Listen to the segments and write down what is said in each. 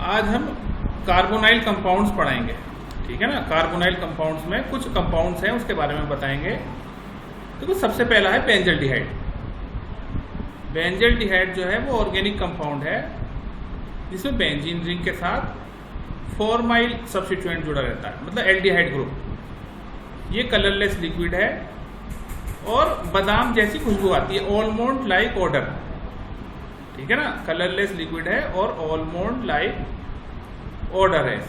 आज हम carbonyl compounds पढ़ाएंगे, ठीक है ना। कार्बोनाइल कंपाउंड्स में कुछ कंपाउंड्स हैं उसके बारे में बताएंगे। देखो सबसे पहला है बेंजल्डिहाइड। बेंजल्डिहाइड जो है वो ऑर्गेनिक कंपाउंड है जिसमें बेंजीन रिंग के साथ फॉर्माइल सब्स्टिट्यूएंट जुड़ा रहता है, मतलब एल्डिहाइड ग्रुप। ये कलरलेस लिक्विड है और बादाम जैसी खुशबू आती है, ऑलमोंड लाइक ऑर्डर, ठीक है ना। कलरलेस लिक्विड है और ऑलमोंड लाइक ऑर्डर है।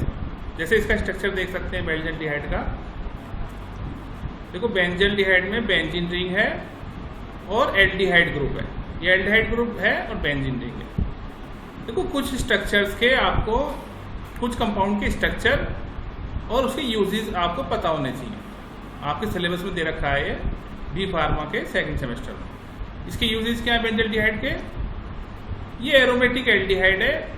जैसे इसका स्ट्रक्चर देख सकते हैं बेंजल्डिहाइड का। देखो बेंजल्डिहाइड में बेंजीन रिंग है और एल्डिहाइड ग्रुप है। ये एल्डिहाइड ग्रुप है और बेंजीन रिंग है। देखो कुछ स्ट्रक्चर्स के आपको, कुछ कंपाउंड के स्ट्रक्चर और उसके यूजेस आपको पता होने चाहिए। आपके सिलेबस में दे रखा है ये बी फार्मा के सेकंड सेमेस्टर में। इसके यूजेस क्या है बेंजल्डिहाइड के? ये एरोमेटिक एल्डिहाइड है,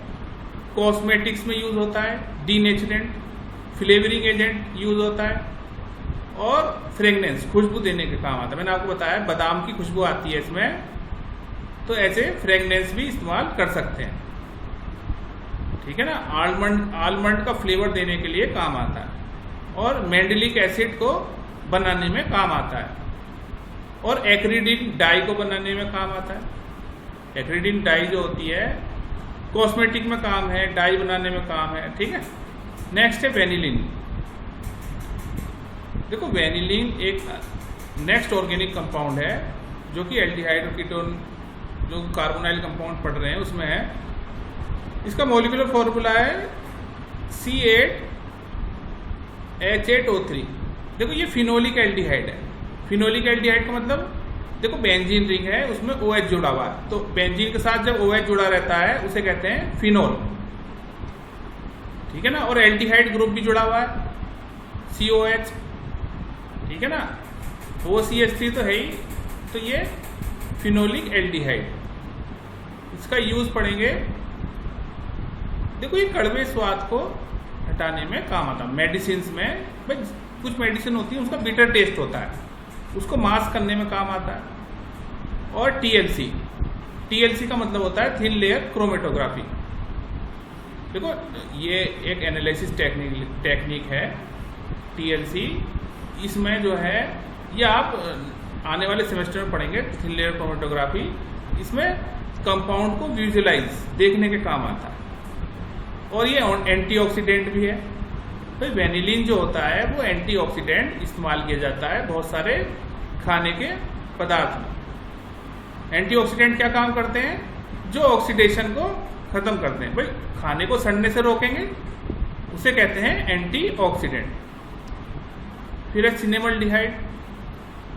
कॉस्मेटिक्स में यूज होता है, डीनेचरेंट, फ्लेवरिंग एजेंट यूज होता है और फ्रेगनेंस, खुशबू देने के काम आता है। मैंने आपको बताया बादाम की खुशबू आती है इसमें, तो ऐसे फ्रेगनेंस भी इस्तेमाल कर सकते हैं, ठीक है ना। आलमंड का फ्लेवर देने के लिए काम आता है और मैंडेलिक एसिड को बनाने में काम आता है और एक्रिडिन डाई को बनाने में काम आता है। एक्रिडिन डाई जो होती है कॉस्मेटिक में काम है, डाई बनाने में काम है, ठीक है। नेक्स्ट है वेनिलिन। देखो वेनिलिन एक नेक्स्ट ऑर्गेनिक कंपाउंड है जो कि एल्डिहाइड और कीटोन जो कार्बोनाइल कंपाउंड पढ़ रहे हैं उसमें है। इसका मॉलिक्यूलर फॉर्मूला है C8H8O3। देखो ये फिनोलिक एल्डिहाइड है। फिनोलिक एल्डिहाइड का मतलब देखो बेंजीन रिंग है उसमें OH जुड़ा हुआ है, तो बेंजीन के साथ जब OH जुड़ा रहता है उसे कहते हैं फिनोल, ठीक है ना। और एल्डिहाइड ग्रुप भी जुड़ा हुआ है COH, ठीक है ना। OCH3 तो है ही, तो ये फिनोलिक एल्डिहाइड। इसका यूज पढ़ेंगे। देखो ये कड़वे स्वाद को हटाने में काम आता है। मेडिसिन में भाई कुछ मेडिसिन होती है उसका बिटर टेस्ट होता है, उसको मास्क करने में काम आता है। और TLC का मतलब होता है थिन लेयर क्रोमेटोग्राफी। देखो ये एक एनालिसिस टेक्निक है TLC। इसमें जो है ये आप आने वाले सेमेस्टर में पढ़ेंगे थिन लेयर क्रोमेटोग्राफी। इसमें कंपाउंड को विजुअलाइज देखने के काम आता है और ये एंटीऑक्सीडेंट भी है। तो वेनिलिन जो होता है वो एंटीऑक्सीडेंट इस्तेमाल किया जाता है बहुत सारे खाने के पदार्थ में। एंटीऑक्सीडेंट क्या काम करते हैं? जो ऑक्सीडेशन को खत्म करते हैं। भाई खाने को सड़ने से रोकेंगे, उसे कहते हैं एंटीऑक्सीडेंट। फिर है सिनेमल्डिहाइड।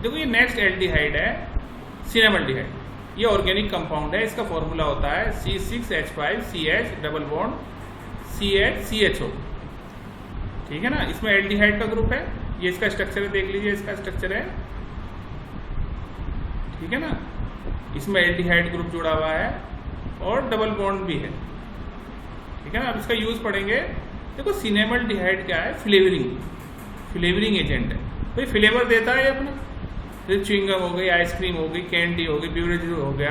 देखो ये नेक्स्ट एल्डिहाइड है सिनेमल्डिहाइड। ये ऑर्गेनिक कंपाउंड है। इसका फॉर्मूला होता है C6H5CH डबल बॉन्ड CHCHO, ठीक है ना। इसमें एल्डिहाइड का ग्रुप है। ये इसका स्ट्रक्चर है, देख लीजिए इसका स्ट्रक्चर है, ठीक है ना। इसमें एल्डिहाइड ग्रुप जुड़ा हुआ है और डबल बॉन्ड भी है, ठीक है ना। अब इसका यूज पढ़ेंगे। देखो सिनेमल्डिहाइड क्या है? फ्लेवरिंग एजेंट है। भाई फ्लेवर देता है अपना, जैसे च्युइंगम हो गई, आइसक्रीम हो गई, कैंडी हो गई, ब्यूरेज हो गया,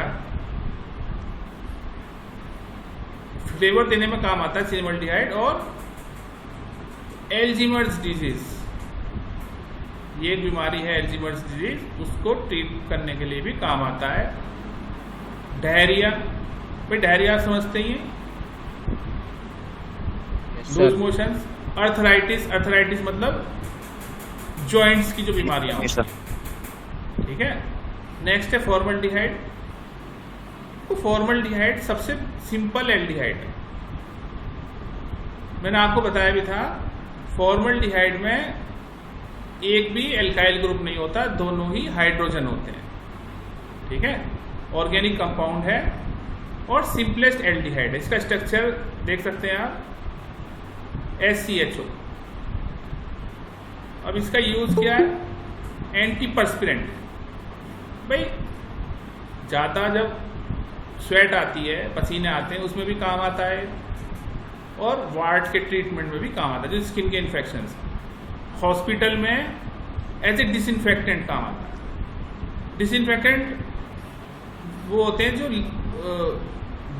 फ्लेवर देने में काम आता है सिनेमल्डिहाइड। और एल्जीमर्स डिजीज, ये एक बीमारी है एल्जीमर्स डिजीज, उसको ट्रीट करने के लिए भी काम आता है। डायरिया, भाई डायरिया समझते ही हैं, लूज मोशंस। अर्थराइटिस मतलब जॉइंट्स की जो बीमारियां होती हैं, ठीक है। नेक्स्ट है फॉर्मल्डिहाइड। तो फॉर्मल्डिहाइड सबसे सिंपल एल्डिहाइड है। मैंने आपको बताया भी था फॉर्मल्डिहाइड में एक भी एल्काइल ग्रुप नहीं होता, दोनों ही हाइड्रोजन होते हैं, ठीक है। ऑर्गेनिक कंपाउंड है और सिंपलेस्ट एल्डिहाइड है। इसका स्ट्रक्चर देख सकते हैं आप, SCHO। अब इसका यूज क्या है? एंटीपर्स्पिरेंट। भाई ज़्यादा जब स्वेट आती है, पसीने आते हैं, उसमें भी काम आता है और वार्ड के ट्रीटमेंट में भी काम आता है, जो स्किन के इन्फेक्शंस। हॉस्पिटल में एज ए डिसइंफेक्टेंट काम आता है। डिसइंफेक्टेंट वो होते हैं जो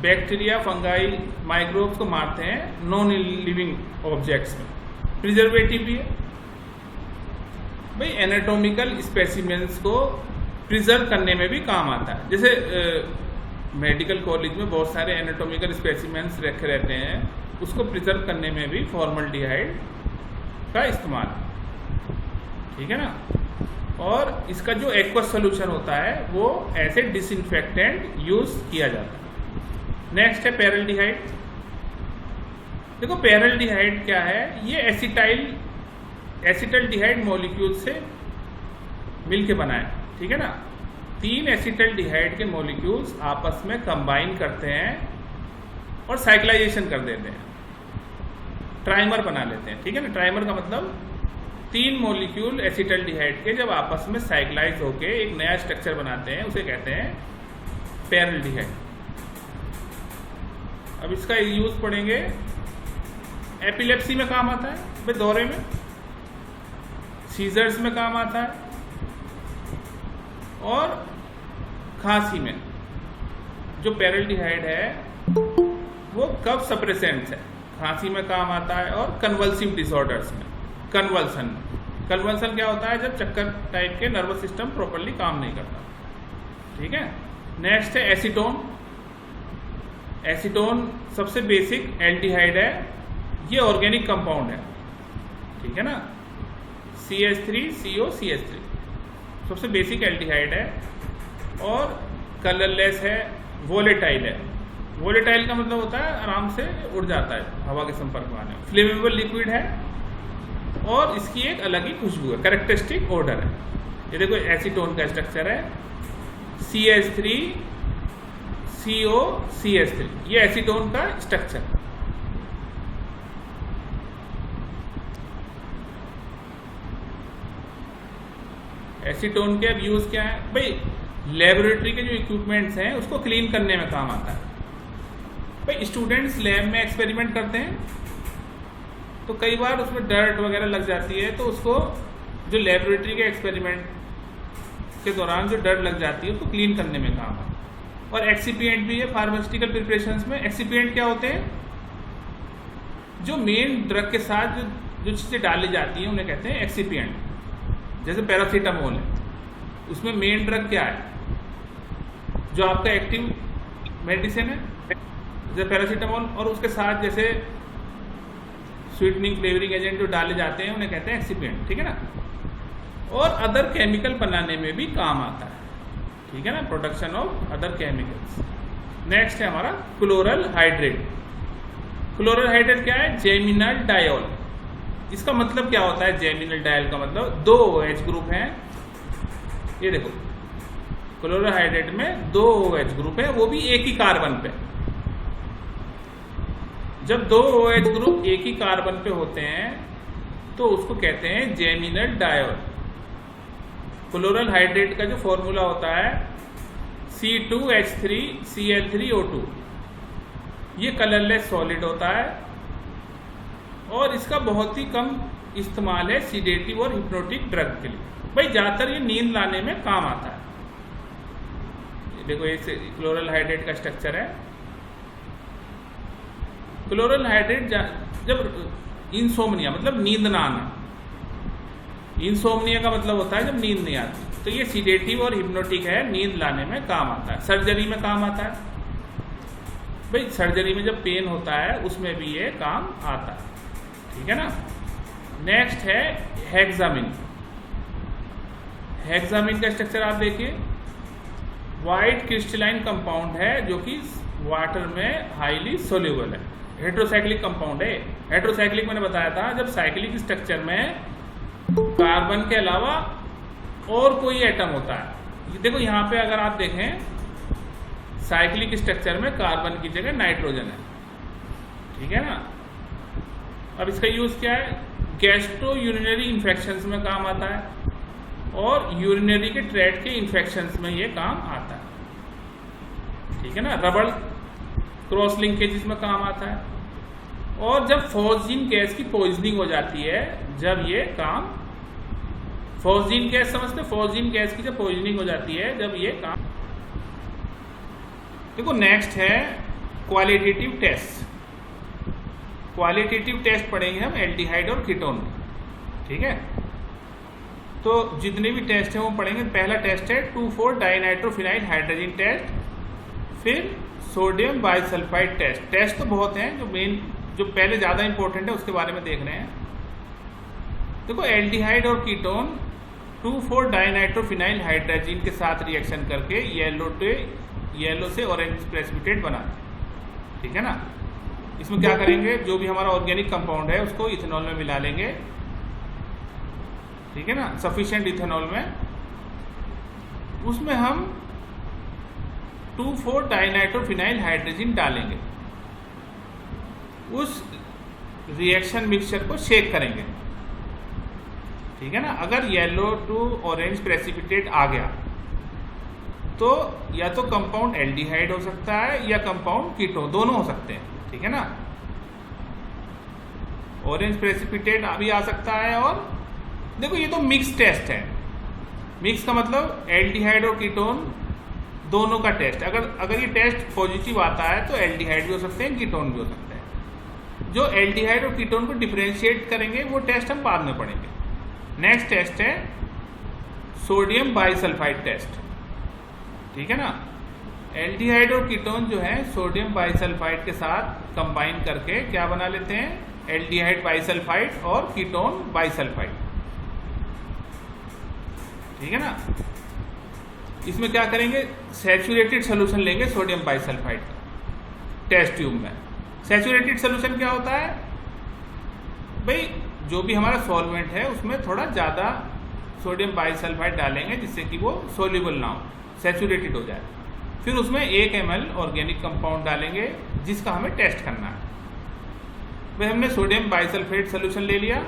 बैक्टीरिया, फंगाई, माइक्रोब्स को मारते हैं नॉन लिविंग ऑब्जेक्ट्स में। प्रिजर्वेटिव भी है भाई, एनाटॉमिकल स्पेसिमेंट्स को प्रिजर्व करने में भी काम आता है। जैसे मेडिकल कॉलेज में बहुत सारे एनाटॉमिकल स्पेसिमेंट्स रखे रहते हैं, उसको प्रिजर्व करने में भी फॉर्मल्डिहाइड का इस्तेमाल है, ठीक है ना। और इसका जो एक्वस सोल्यूशन होता है वो ऐसे डिसइंफेक्टेंट यूज किया जाता है। नेक्स्ट है पैरेल्डिहाइड। देखो पैरेल्डिहाइड क्या है, ये एसिटल्डिहाइड मॉलिक्यूल से मिलके बना है, ठीक है ना। 3 एसिटल्डिहाइड के मॉलिक्यूल्स आपस में कंबाइन करते हैं और साइक्लाइजेशन कर देते हैं, ट्राइमर बना लेते हैं, ठीक है ना। ट्राइमर का मतलब 3 मॉलिक्यूल एसिटल्डिहाइड के जब आपस में साइक्लाइज होके एक नया स्ट्रक्चर बनाते हैं, उसे कहते हैं पैरेल्डिहाइड। अब इसका यूज पढ़ेंगे, एपिलेप्सी में काम आता है भाई, दौरे में, सीजर्स में काम आता है, और खांसी में। जो पैरेल्डिहाइड है वो कफ सप्रेसेंट्स है, खांसी में काम आता है, और कन्वल्सिव डिसऑर्डर्स में, कन्वल्सन क्या होता है, जब चक्कर टाइप के नर्वस सिस्टम प्रॉपर्ली काम नहीं करता, ठीक है। नेक्स्ट है एसीटोन। एसीटोन सबसे बेसिक एल्डिहाइड है, ये ऑर्गेनिक कंपाउंड है, ठीक है ना। CH3COCH3 सबसे बेसिक एल्डिहाइड है, और कलरलेस है, वोलेटाइल है। वोलेटाइल का मतलब होता है आराम से उड़ जाता है हवा के संपर्क में आने। फ्लेमेबल लिक्विड है, और इसकी एक अलग ही खुशबू है, कैरेक्टरिस्टिक ऑर्डर है। ये देखो एसीटोन का स्ट्रक्चर है CH3COCH3, ये एसीटोन का स्ट्रक्चर है। एसीटोन के अब यूज क्या है भाई, लेबोरेटरी के जो इक्विपमेंट्स हैं उसको क्लीन करने में काम आता है भाई। स्टूडेंट्स लैब में एक्सपेरिमेंट करते हैं तो कई बार उसमें डर्ट वगैरह लग जाती है, तो उसको जो लेबोरेटरी के एक्सपेरिमेंट के दौरान जो डर्ट लग जाती है उसको क्लीन करने में काम आता है। और एक्सिपिएंट भी है फार्मास्यूटिकल प्रिपरेशंस में। एक्सिपिएंट क्या होते हैं, जो मेन ड्रग के साथ जो चीज़ें डाली जाती हैं उन्हें कहते हैं एक्सिपिएंट। जैसे पैरासीटामोल है, उसमें मेन ड्रग क्या है, जो आपका एक्टिव मेडिसिन है जैसे पैरासीटामोल, और उसके साथ जैसे स्वीटनिंग फ्लेवरिंग एजेंट जो डाले जाते हैं उन्हें कहते हैं एक्सिपिएंट, ठीक है ना। और अदर केमिकल बनाने में भी काम आता है, ठीक है ना, production of other chemicals. Next है हमारा क्लोरल हाइड्रेट। क्लोरल हाइड्रेट क्या है, जेमिनल डायोल। इसका मतलब क्या होता है, जेमिनल डायल का मतलब 2 OH ग्रुप हैं। ये देखो क्लोरल हाइड्रेट में 2 OH ग्रुप है, वो भी एक ही कार्बन पे। जब 2 OH ग्रुप एक ही कार्बन पे होते हैं तो उसको कहते हैं जेमिनल डायोल। क्लोरल हाइड्रेट का जो फॉर्मूला होता है C2H3Cl3O2, ये कलरलेस सॉलिड होता है, और इसका बहुत ही कम इस्तेमाल है सीडेटिव और हिप्नोटिक ड्रग के लिए भाई। ज़्यादातर ये नींद लाने में काम आता है। देखो ये क्लोरल हाइड्रेट का स्ट्रक्चर है। क्लोरल हाइड्रेट जब इंसोम्निया मतलब नींद ना आना, इंसोम्निया का मतलब होता है जब नींद नहीं आती, तो ये सीडेटिव और हिप्नोटिक है, नींद लाने में काम आता है। सर्जरी में काम आता है भाई, सर्जरी में जब पेन होता है उसमें भी ये काम आता है, ठीक है ना। नेक्स्ट है हेक्सामिन। हेक्सामिन का स्ट्रक्चर आप देखिए, वाइट क्रिस्टलाइन कंपाउंड है जो कि वाटर में हाईली सोल्यूबल है। हेट्रोसाइक्लिक कंपाउंड है। हेट्रोसाइक्लिक मैंने बताया था, जब साइक्लिक स्ट्रक्चर में कार्बन के अलावा और कोई एटम होता है। देखो यहाँ पे अगर आप देखें, साइक्लिक स्ट्रक्चर में कार्बन की जगह नाइट्रोजन है, ठीक है ना। अब इसका यूज क्या है, गैस्ट्रो यूरिनरी इन्फेक्शंस में काम आता है, और यूरिनरी के ट्रैक्ट के इन्फेक्शंस में ये काम आता है, ठीक है ना। रबड़ क्रॉस लिंकेजेस में काम आता है, और जब फॉस्जीन गैस की पॉइजनिंग हो जाती है, जब ये काम, फॉस्जीन गैस समझते, फॉस्जीन गैस की जब पॉइजनिंग हो जाती है, जब ये काम। देखो नेक्स्ट है क्वालिटेटिव टेस्ट। क्वालिटेटिव टेस्ट पढ़ेंगे हम एल्डिहाइड और कीटोन, ठीक है। तो जितने भी टेस्ट हैं वो पढ़ेंगे। पहला टेस्ट है 2,4-डाइनाइट्रोफिनाइल हाइड्रोजन टेस्ट, फिर सोडियम बाइसल्फाइड टेस्ट। टेस्ट तो बहुत हैं, जो पहले ज़्यादा इंपॉर्टेंट है उसके बारे में देख रहे हैं। देखो एल्डिहाइड और कीटोन 2,4-डाइनाइट्रोफिनाइल हाइड्रोजन के साथ रिएक्शन करके येलो से ऑरेंज प्रेसिपिटेट बनाते हैं, ठीक है ना। इसमें क्या करेंगे, जो भी हमारा ऑर्गेनिक कंपाउंड है उसको इथेनॉल में मिला लेंगे, ठीक है ना, सफिशिएंट इथेनॉल में। उसमें हम 2,4-डाइनाइट्रोफिनाइल हाइड्रोजन डालेंगे, उस रिएक्शन मिक्सचर को शेक करेंगे, ठीक है ना। अगर येलो टू ऑरेंज प्रेसिपिटेट आ गया तो या तो कंपाउंड एल्डिहाइड हो सकता है या कंपाउंड कीटोन, दोनों हो सकते हैं, ठीक है ना। ऑरेंज प्रेसिपिटेट भी आ सकता है। और देखो ये तो मिक्स टेस्ट है। मिक्स का मतलब एल्डिहाइड और कीटोन दोनों का टेस्ट। अगर ये टेस्ट पॉजिटिव आता है तो एल्डिहाइड भी हो सकते हैं, कीटोन भी हो सकते हैं। जो एल्डिहाइड और कीटोन को डिफरेंशिएट करेंगे वो टेस्ट हम बाद में पढ़ेंगे। नेक्स्ट टेस्ट है सोडियम बाइसल्फाइड टेस्ट, ठीक है ना। एल्डिहाइड और कीटोन जो है सोडियम बाइसल्फाइड के साथ कंबाइन करके क्या बना लेते हैं, एल्डिहाइड बाइसल्फाइड और कीटोन बाइसल्फाइड, ठीक है ना। इसमें क्या करेंगे, सैचुरेटेड सोल्यूशन लेंगे सोडियम बाइसल्फाइड टेस्ट ट्यूब में। सैचुरेटेड सोल्यूशन क्या होता है भाई, जो भी हमारा सॉल्वेंट है उसमें थोड़ा ज़्यादा सोडियम बाइसल्फाइड डालेंगे जिससे कि वो सोल्यूबल ना हो, सैचुरेटेड हो जाए। फिर उसमें 1 ml ऑर्गेनिक कंपाउंड डालेंगे जिसका हमें टेस्ट करना है। भाई हमने सोडियम बाइसल्फेट सोल्यूशन ले लिया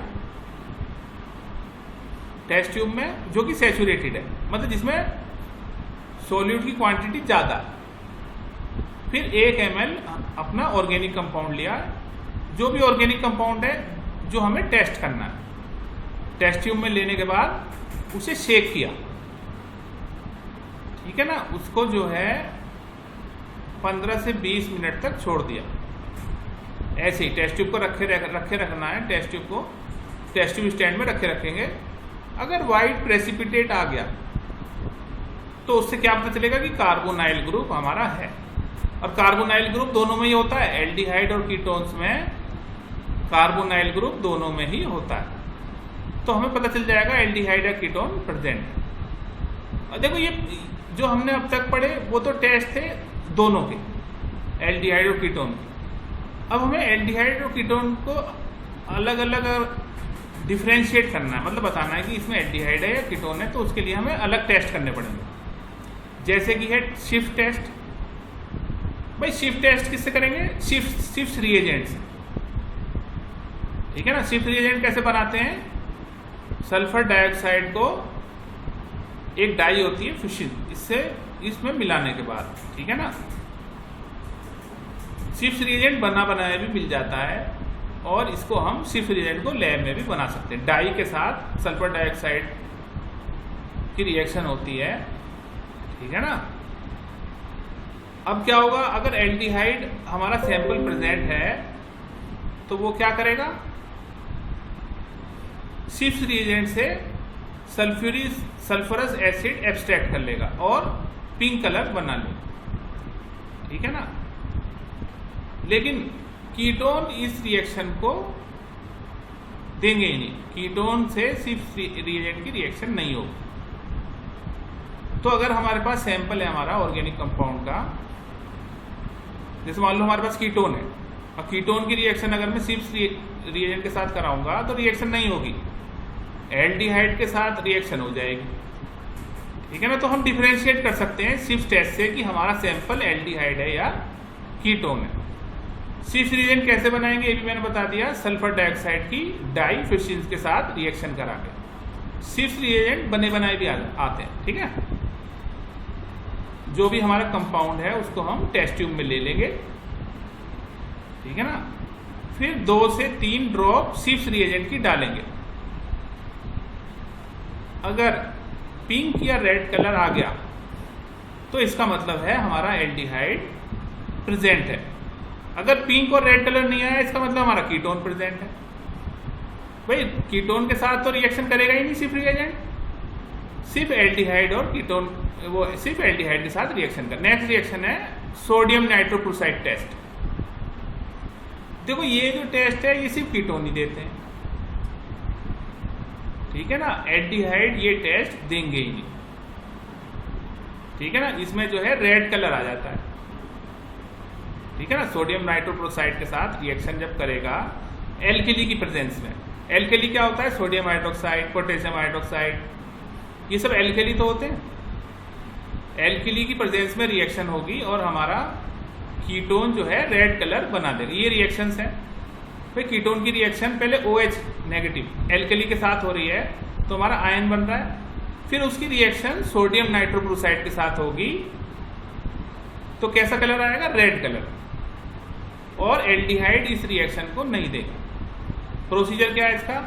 टेस्ट ट्यूब में, जो कि सैचुरेटेड है, मतलब जिसमें सोल्यूट की क्वांटिटी ज़्यादा। फिर 1 ml अपना ऑर्गेनिक कंपाउंड लिया, जो भी ऑर्गेनिक कंपाउंड है जो हमें टेस्ट करना है। टेस्ट ट्यूब में लेने के बाद उसे शेक किया, ठीक है ना। उसको जो है 15 से 20 मिनट तक छोड़ दिया। ऐसे ही टेस्ट ट्यूब को रखे रखना है। टेस्ट ट्यूब को टेस्ट ट्यूब स्टैंड में रखेंगे। अगर वाइट प्रेसिपिटेट आ गया तो उससे क्या पता चलेगा कि कार्बोनाइल ग्रुप हमारा है। और कार्बोनाइल ग्रुप दोनों में ही होता है, एल्डिहाइड और कीटोन्स में कार्बोनाइल ग्रुप दोनों में ही होता है। तो हमें पता चल जाएगा एल्डिहाइड या कीटोन प्रेजेंट है। और देखो ये जो हमने अब तक पढ़े वो तो टेस्ट थे दोनों के, एल्डिहाइड और कीटोन के। अब हमें एल्डिहाइड और कीटोन को अलग अलग डिफ्रेंशिएट करना है, मतलब बताना है कि इसमें एल्डिहाइड है या कीटोन है, तो उसके लिए हमें अलग टेस्ट करने पड़ेंगे। जैसे कि है शिफ्ट टेस्ट। भाई शिफ्ट टेस्ट किससे करेंगे, शिफ्ट रिएजेंट से, ठीक है ना। शिफ्ट रिएजेंट कैसे बनाते हैं, सल्फर डाइऑक्साइड को एक डाई होती है फिशिन, इसमें मिलाने के बाद, ठीक है ना। शिफ्ट रिएजेंट बना बनाया भी मिल जाता है और इसको हम शिफ्ट रिएजेंट को लैब में भी बना सकते हैं। डाई के साथ सल्फर डाइऑक्साइड की रिएक्शन होती है, ठीक है ना। अब क्या होगा, अगर एल्डिहाइड हमारा सैंपल प्रेजेंट है तो वो क्या करेगा, शिफ्ट रिएजेंट से सल्फरस एसिड एब्स्ट्रैक्ट कर लेगा और पिंक कलर बना लेगा, ठीक है ना। लेकिन कीटोन इस रिएक्शन को देंगे ही नहीं, कीटोन से शिफ्ट रिएजेंट की रिएक्शन नहीं होगी। तो अगर हमारे पास सैंपल है हमारा ऑर्गेनिक कंपाउंड का, जैसे मान लो हमारे पास कीटोन है, और कीटोन की रिएक्शन अगर मैं शिफ्ट रिएजेंट के साथ कराऊंगा तो रिएक्शन नहीं होगी, एल्डिहाइड के साथ रिएक्शन हो जाएगी, ठीक है ना। तो हम डिफरेंशिएट कर सकते हैं शिफ्ट टेस्ट से कि हमारा सैंपल एल्डिहाइड है या कीटोन है। शिफ्ट रिएजेंट कैसे बनाएंगे ये भी मैंने बता दिया, सल्फर डाइऑक्साइड की डाई फिशिन के साथ रिएक्शन करा के। शिफ्ट रिएजेंट बने बनाए भी आते हैं, ठीक है। जो भी हमारा कंपाउंड है उसको हम टेस्ट ट्यूब में ले लेंगे, ठीक है ना। फिर 2 से 3 ड्रॉप शिफ्ट रिएजेंट की डालेंगे। अगर पिंक या रेड कलर आ गया तो इसका मतलब है हमारा एल्डिहाइड प्रेजेंट है, अगर पिंक और रेड कलर नहीं आया इसका मतलब हमारा कीटोन प्रेजेंट है। भाई कीटोन के साथ तो रिएक्शन करेगा ही नहीं सिर्फ रिएजेंट, सिर्फ एल्डिहाइड और कीटोन, वो सिर्फ एल्डिहाइड के साथ रिएक्शन कर। नेक्स्ट रिएक्शन है सोडियम नाइट्रोक्लोराइड टेस्ट। देखो ये जो टेस्ट है ये सिर्फ कीटोन ही देते हैं, ठीक है ना, एल्डिहाइड ये टेस्ट देंगे ही नहीं, ठीक है ना। इसमें जो है रेड कलर आ जाता है, ठीक है ना। सोडियम नाइट्रोक्लोराइड के साथ रिएक्शन जब करेगा एल्कली की प्रेजेंस में, एल्कली क्या होता है, सोडियम हाइड्रोक्साइड, पोटेशियम हाइड्रोक्साइड, ये सब एल्कली तो होते हैं। एल्कली की प्रेजेंस में रिएक्शन होगी और हमारा कीटोन जो है रेड कलर बना देगा। ये रिएक्शंस हैं भाई। कीटोन की रिएक्शन पहले OH नेगेटिव एल्कली के साथ हो रही है तो हमारा आयन बन रहा है, फिर उसकी रिएक्शन सोडियम नाइट्रोक्लोराइड के साथ होगी तो कैसा कलर आएगा, रेड कलर, और एल्डिहाइड इस रिएक्शन को नहीं देगा। प्रोसीजर क्या है इसका,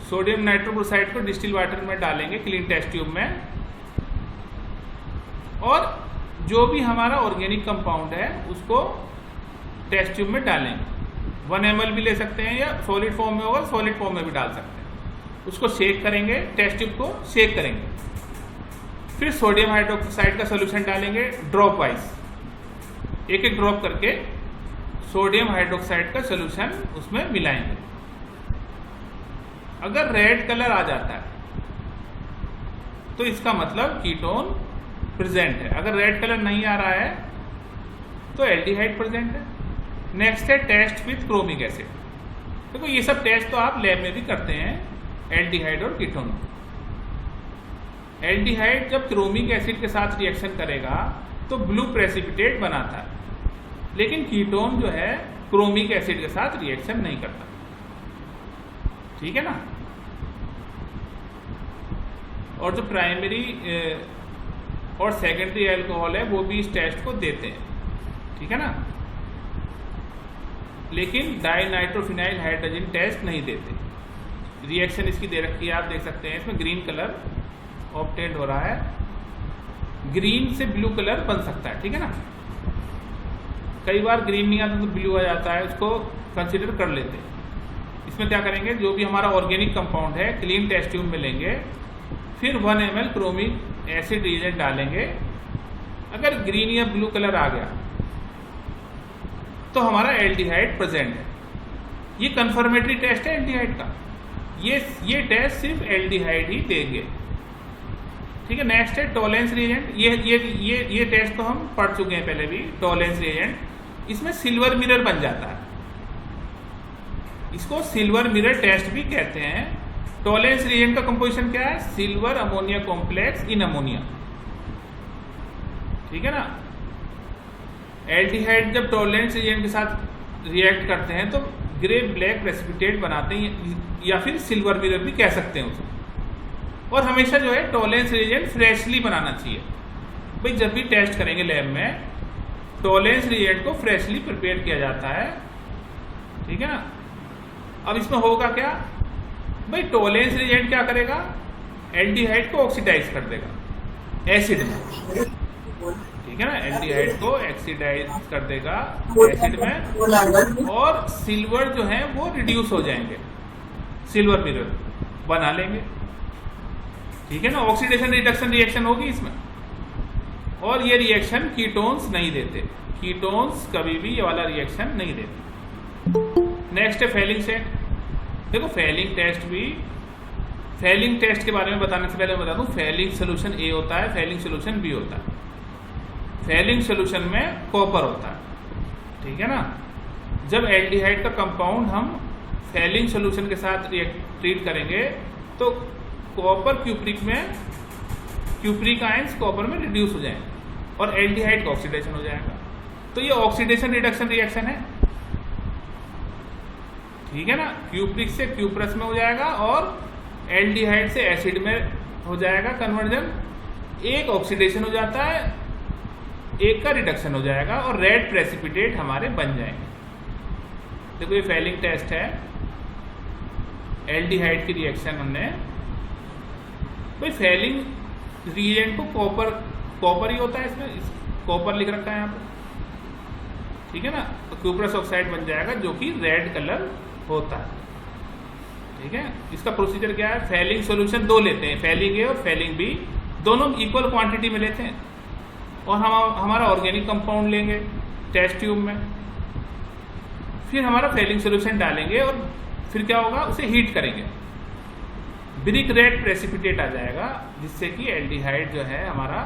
सोडियम नाइट्रोक्लोराइड को डिस्टिल वाटर में डालेंगे क्लीन टेस्ट ट्यूब में, और जो भी हमारा ऑर्गेनिक कंपाउंड है उसको टेस्ट ट्यूब में डालेंगे। 1 ml भी ले सकते हैं या सॉलिड फॉर्म में होगा सॉलिड फॉर्म में भी डाल सकते हैं। उसको शेक करेंगे, टेस्ट ट्यूब को शेक करेंगे, फिर सोडियम हाइड्रोक्साइड का सोल्यूशन डालेंगे ड्रॉप वाइज, एक एक ड्रॉप करके सोडियम हाइड्रोक्साइड का सोल्यूशन उसमें मिलाएंगे। अगर रेड कलर आ जाता है तो इसका मतलब कीटोन प्रेजेंट है। अगर रेड कलर नहीं आ रहा है तो एल्डिहाइड प्रेजेंट है। नेक्स्ट है टेस्ट विथ क्रोमिक एसिड। देखो ये सब टेस्ट तो आप लैब में भी करते हैं, एल्डिहाइड और कीटोन। एल्डिहाइड जब क्रोमिक एसिड के साथ रिएक्शन करेगा तो ब्लू प्रेसिपिटेट बनाता है, लेकिन कीटोन जो है क्रोमिक एसिड के साथ रिएक्शन नहीं करता, ठीक है ना। और जो प्राइमरी और सेकेंडरी एल्कोहल है वो भी इस टेस्ट को देते हैं, ठीक है ना, लेकिन डाइनाइट्रोफिनाइल हाइड्रोजन टेस्ट नहीं देते। रिएक्शन इसकी दे रखी है, आप देख सकते हैं इसमें ग्रीन कलर ऑब्टेन्ड हो रहा है, ग्रीन से ब्लू कलर बन सकता है, ठीक है ना। कई बार ग्रीन नहीं आता तो ब्लू आ जाता है, उसको कंसिडर कर लेते हैं। इसमें क्या करेंगे, जो भी हमारा ऑर्गेनिक कंपाउंड है क्लीन टेस्ट ट्यूब में लेंगे, फिर 1 ml क्रोमिक एसिड रिएजेंट डालेंगे। अगर ग्रीन या ब्लू कलर आ गया तो हमारा एल्डिहाइड प्रेजेंट है। ये कंफर्मेटरी टेस्ट है एल्डिहाइड का, ये टेस्ट सिर्फ एल्डिहाइड ही देंगे, ठीक है। नेक्स्ट है टॉलेंस रिएजेंट। ये टेस्ट तो हम पढ़ चुके हैं पहले भी, टॉलेंस रिएजेंट। इसमें सिल्वर मिरर बन जाता है, इसको सिल्वर मिरर टेस्ट भी कहते हैं। टॉलेंस रिएजेंट का कंपोजिशन क्या है, silver ammonia complex in ammonia, ठीक है ना। एल्डिहाइड जब टॉलेंस रिएजेंट के साथ रिएक्ट करते हैं तो ग्रे ब्लैक प्रेसिपिटेट बनाते हैं, या फिर सिल्वर मिरर भी कह सकते हैं उसको। और हमेशा जो है टॉलेंस रिएजेंट फ्रेशली बनाना चाहिए भाई। जब भी टेस्ट करेंगे लैब में टॉलेंस रिएजेंट को फ्रेशली प्रिपेयर किया जाता है, ठीक है ना। अब इसमें होगा क्या भाई, टॉलेंस रिएजेंट क्या करेगा, एल्डिहाइड को ऑक्सीडाइज कर देगा एसिड में, ठीक है ना। एल्डिहाइड को ऑक्सीडाइज कर देगा एसिड में, और सिल्वर जो है वो रिड्यूस हो जाएंगे, सिल्वर मिरर बना लेंगे, ठीक है ना। ऑक्सीडेशन रिडक्शन रिएक्शन होगी इसमें, और ये रिएक्शन कीटोन्स नहीं देते, कीटोन्स कभी भी ये वाला रिएक्शन नहीं देते। नेक्स्ट है फेलिंग सेट। देखो फेलिंग टेस्ट भी, फेलिंग टेस्ट के बारे में बताने से पहले मैं बता दूं, फेलिंग सोल्यूशन ए होता है, फेलिंग सोल्यूशन बी होता है। फेलिंग सोल्यूशन में कॉपर होता है, ठीक है ना। जब एल्डिहाइड का कंपाउंड हम फेलिंग सोल्यूशन के साथ ट्रीट करेंगे तो कॉपर क्यूप्रिक आयंस कॉपर में रिड्यूस हो जाएंगे और एल्डिहाइड का ऑक्सीडेशन हो जाएगा। तो ये ऑक्सीडेशन रिडक्शन रिएक्शन है, ठीक है ना। क्यूप्रिक से क्यूप्रस में हो जाएगा और एल्डिहाइड से एसिड में हो जाएगा कन्वर्जन। एक ऑक्सीडेशन हो जाता है, एक का रिडक्शन हो जाएगा और रेड प्रेसिपिटेट हमारे बन जाएंगे। देखो ये फेलिंग टेस्ट है, एल्डिहाइड की रिएक्शन हमने, भाई फेलिंग रिएजेंट को कॉपर ही होता है, इसमें कॉपर लिख रखा है यहाँ पर, ठीक है ना, तो क्यूप्रस ऑक्साइड बन जाएगा जो कि रेड कलर होता है। ठीक है, इसका प्रोसीजर क्या है, फैलिंग सॉल्यूशन दो लेते हैं, फैलिंग ए और फैलिंग बी, दोनों इक्वल क्वांटिटी में लेते हैं, और हम हमारा ऑर्गेनिक कंपाउंड लेंगे टेस्ट ट्यूब में, फिर हमारा फैलिंग सॉल्यूशन डालेंगे और फिर क्या होगा, उसे हीट करेंगे, ब्रिक रेड प्रेसिपिटेट आ जाएगा, जिससे कि एल्डिहाइड जो है हमारा